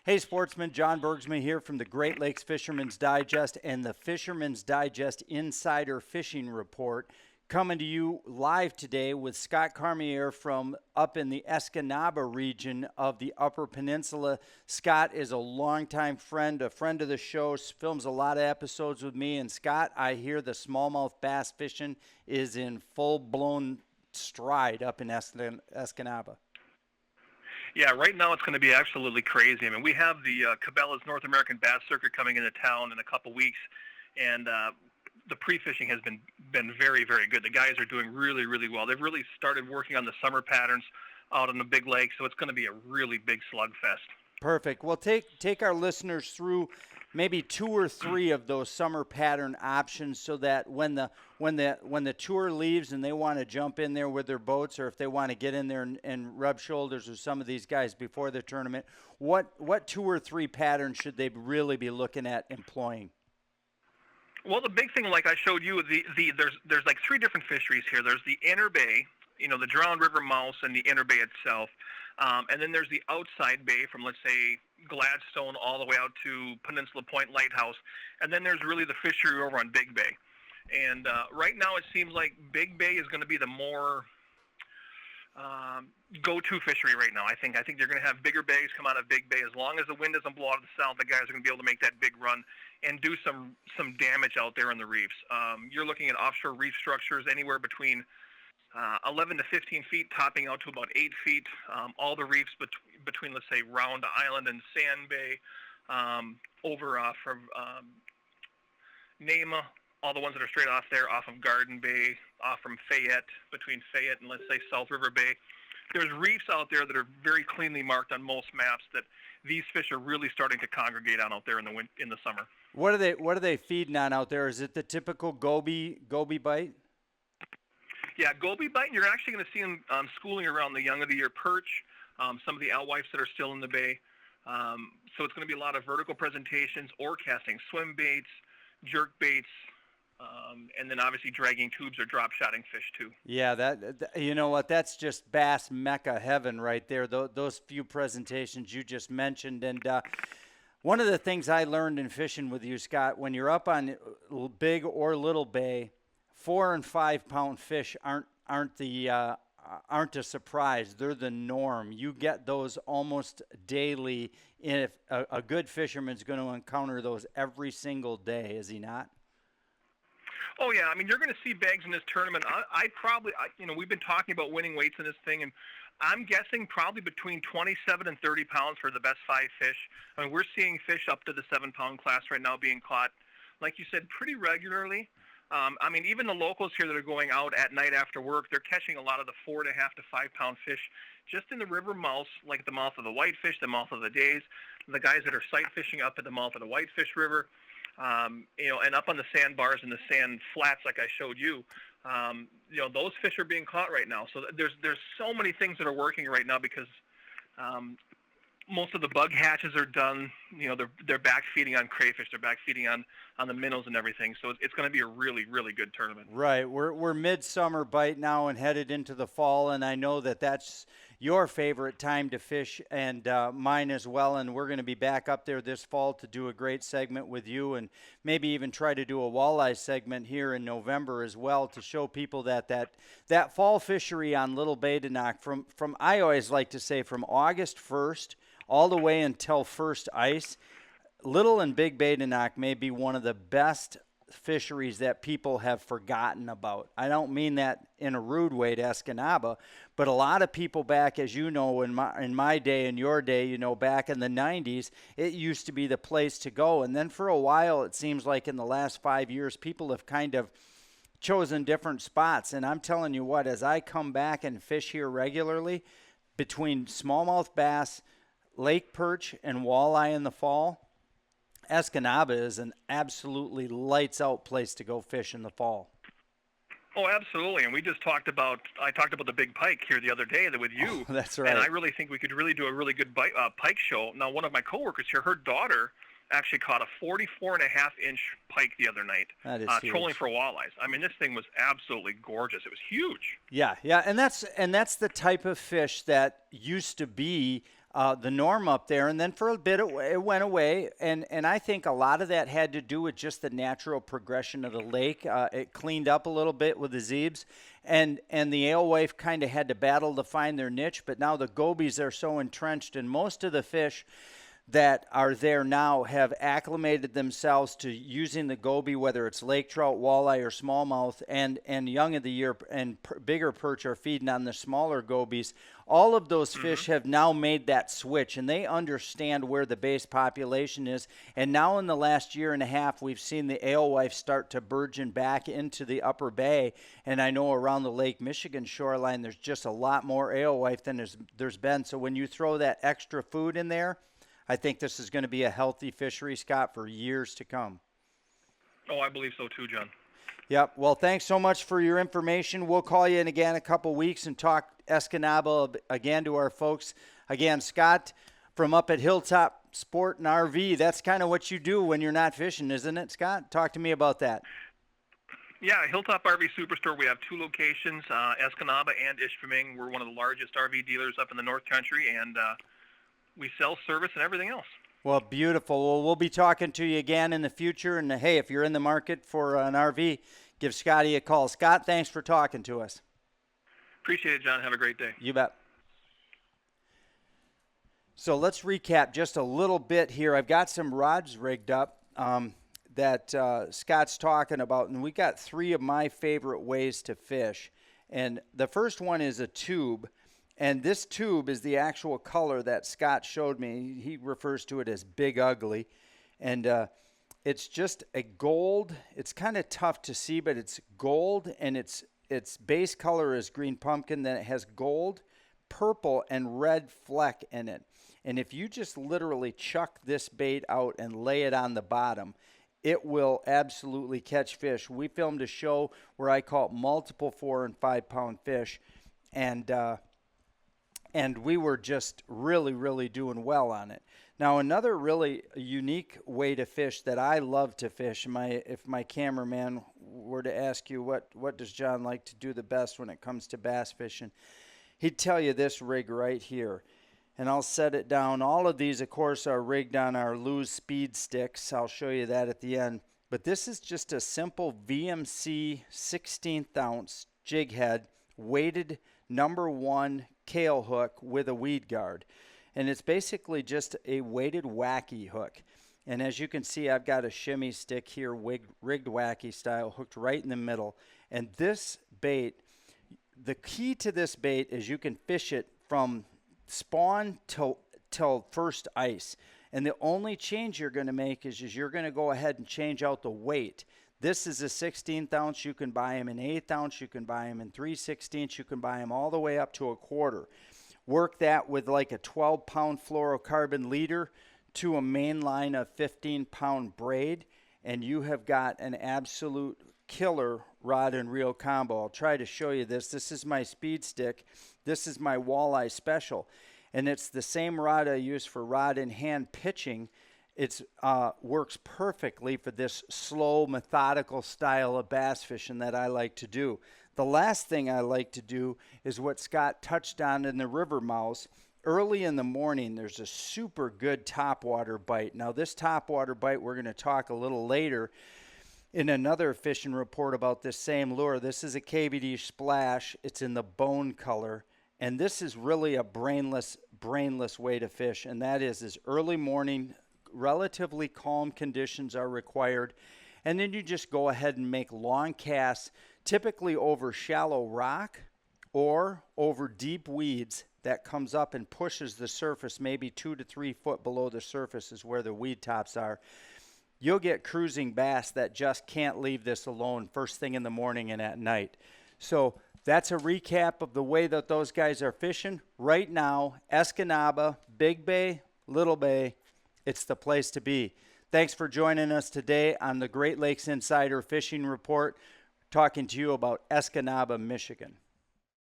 Hey, sportsman, John Bergsman here from the Great Lakes Fisherman's Digest and the Fisherman's Digest Insider Fishing Report. Coming to you live today with Scott Cormier from up in the Escanaba region of the Upper Peninsula. Scott is a longtime friend, a friend of the show, films a lot of episodes with me. And Scott, I hear the smallmouth bass fishing is in full-blown stride up in Escanaba. Yeah, right now it's going to be absolutely crazy. I mean, we have the Cabela's North American Bass Circuit coming into town in a couple weeks, and the pre-fishing has been very, very good. The guys are doing really, really well. They've really started working on the summer patterns out on the big lake, so it's going to be a really big slugfest. Perfect. Well, take our listeners through maybe two or three of those summer pattern options, so that when the tour leaves and they want to jump in there with their boats, or if they want to get in there and rub shoulders with some of these guys before the tournament, what two or three patterns should they really be looking at employing? Well, the big thing, like I showed you, there's like three different fisheries here. There's the inner bay, the Drowned River mouse and the inner bay itself. And then there's the outside bay from, let's say, Gladstone all the way out to Peninsula Point Lighthouse. And then there's really the fishery over on Big Bay. And right now it seems like Big Bay is going to be the more go-to fishery right now. I think they're going to have bigger bays come out of Big Bay. As long as the wind doesn't blow out of the south, the guys are going to be able to make that big run and do some damage out there in the reefs. You're looking at offshore reef structures anywhere between 11 to 15 feet, topping out to about 8 feet. All the reefs between, let's say, Round Island and Sand Bay, over from Nema, all the ones that are straight off there, off of Garden Bay, off from Fayette, between Fayette and, let's say, South River Bay. There's reefs out there that are very cleanly marked on most maps that these fish are really starting to congregate on out there in the summer. What are they feeding on out there? Is it the typical goby bite? Yeah, goby bite. You're actually going to see them schooling around the young of the year perch, some of the alewives that are still in the bay. So it's going to be a lot of vertical presentations, or casting swim baits, jerk baits, and then obviously dragging tubes or drop shotting fish too. Yeah, that you know what? That's just bass mecca heaven right there. Those few presentations you just mentioned, and one of the things I learned in fishing with you, Scott, when you're up on big or little bay, 4 and 5 pound fish aren't a surprise. They're the norm. You get those almost daily. If a good fisherman's going to encounter those every single day, is he not? Oh yeah, I mean, you're going to see bags in this tournament. We've been talking about winning weights in this thing, and I'm guessing probably between 27 and 30 pounds for the best 5 fish. I mean, we're seeing fish up to the 7-pound class right now being caught, like you said, pretty regularly. I mean, even the locals here that are going out at night after work, they're catching a lot of the 4.5 to 5 pound fish just in the river mouths, like the mouth of the Whitefish, the mouth of the Days, the guys that are sight fishing up at the mouth of the Whitefish River, and up on the sandbars and the sand flats like I showed you. Those fish are being caught right now. So there's so many things that are working right now because most of the bug hatches are done. They're back feeding on crayfish. They're back feeding on the minnows and everything. So it's going to be a really, really good tournament. Right. We're midsummer bite now and headed into the fall, and I know that's your favorite time to fish, and mine as well. And we're going to be back up there this fall to do a great segment with you, and maybe even try to do a walleye segment here in November as well, to show people that fall fishery on Little Badenoch from I always like to say from August 1st all the way until first ice. Little and Big Badenoch may be one of the best fisheries that people have forgotten about. I don't mean that in a rude way to Escanaba, but a lot of people back, as you know, in my day and your day, back in the 90s, it used to be the place to go. And then for a while, it seems like in the last 5 years, people have kind of chosen different spots. And I'm telling you what, as I come back and fish here regularly, between smallmouth bass, lake perch, and walleye in the fall, Escanaba is an absolutely lights-out place to go fish in the fall. Oh, absolutely. And I talked about the big pike here the other day with you. Oh, that's right. And I really think we could really do a really good pike show. Now, one of my coworkers here, her daughter actually caught a 44.5-inch pike the other night. That is huge. Trolling for walleyes. I mean, this thing was absolutely gorgeous. It was huge. Yeah, and that's the type of fish that used to be the norm up there. And then for a bit it went away, and I think a lot of that had to do with just the natural progression of the lake. It cleaned up a little bit with the zeebs, and the alewife kind of had to battle to find their niche. But now the gobies are so entrenched, and most of the fish that are there now have acclimated themselves to using the goby, whether it's lake trout, walleye, or smallmouth, and young of the year and bigger perch are feeding on the smaller gobies. All of those fish have now made that switch, and they understand where the base population is. And now in the last year and a half, we've seen the alewife start to burgeon back into the upper bay. And I know around the Lake Michigan shoreline, there's just a lot more alewife than there's been. So when you throw that extra food in there, I think this is going to be a healthy fishery, Scott, for years to come. Oh, I believe so too, John. Yep. Well, thanks so much for your information. We'll call you in again a couple weeks and talk Escanaba again to our folks. Again, Scott from up at Hilltop Sport and RV. That's kind of what you do when you're not fishing, isn't it, Scott? Talk to me about that. Yeah, Hilltop RV Superstore. We have 2 locations, Escanaba and Ishpeming. We're one of the largest RV dealers up in the North Country, and we sell service and everything else. Well, beautiful. Well, we'll be talking to you again in the future. And, hey, if you're in the market for an RV, give Scotty a call. Scott, thanks for talking to us. Appreciate it, John. Have a great day. You bet. So let's recap just a little bit here. I've got some rods rigged up that Scott's talking about, and we got 3 of my favorite ways to fish. And the first one is a tube. And this tube is the actual color that Scott showed me. He refers to it as Big Ugly. And it's just a gold. It's kind of tough to see, but it's gold, and its base color is green pumpkin. Then it has gold, purple, and red fleck in it. And if you just literally chuck this bait out and lay it on the bottom, it will absolutely catch fish. We filmed a show where I caught multiple 4 and 5 pound fish, and we were just really, really doing well on it. Now, another really unique way to fish that I love to fish, if my cameraman were to ask you what does John like to do the best when it comes to bass fishing, he'd tell you this rig right here. And I'll set it down. All of these, of course, are rigged on our Lew's speed sticks. I'll show you that at the end. But this is just a simple VMC 16th ounce jig head, weighted number 1 Kale hook with a weed guard. And it's basically just a weighted wacky hook. And as you can see, I've got a shimmy stick here, rigged wacky style, hooked right in the middle. And this bait, the key to this bait is you can fish it from spawn till first ice. And the only change you're going to make is you're going to go ahead and change out the weight. This is a 16th ounce. You can buy them in 1/8 ounce. You can buy them in 3/16. You can buy them all the way up to a quarter. Work that with like a 12-pound fluorocarbon leader to a main line of 15-pound braid, and you have got an absolute killer rod and reel combo. I'll try to show you this. This is my speed stick. This is my walleye special, and it's the same rod I use for rod in hand pitching. It works perfectly for this slow, methodical style of bass fishing that I like to do. The last thing I like to do is what Scott touched on in the river mouse. Early in the morning, there's a super good topwater bite. Now, this topwater bite, we're going to talk a little later in another fishing report about this same lure. This is a KVD Splash. It's in the bone color. And this is really a brainless way to fish. And that is early morning, relatively calm conditions are required. And then you just go ahead and make long casts, typically over shallow rock or over deep weeds that comes up and pushes the surface maybe 2 to 3 foot below the surface is where the weed tops are. You'll get cruising bass that just can't leave this alone first thing in the morning and at night. So that's a recap of the way that those guys are fishing. Right now, Escanaba, Big Bay, Little Bay, it's the place to be. Thanks for joining us today on the Great Lakes Insider Fishing Report, talking to you about Escanaba, Michigan.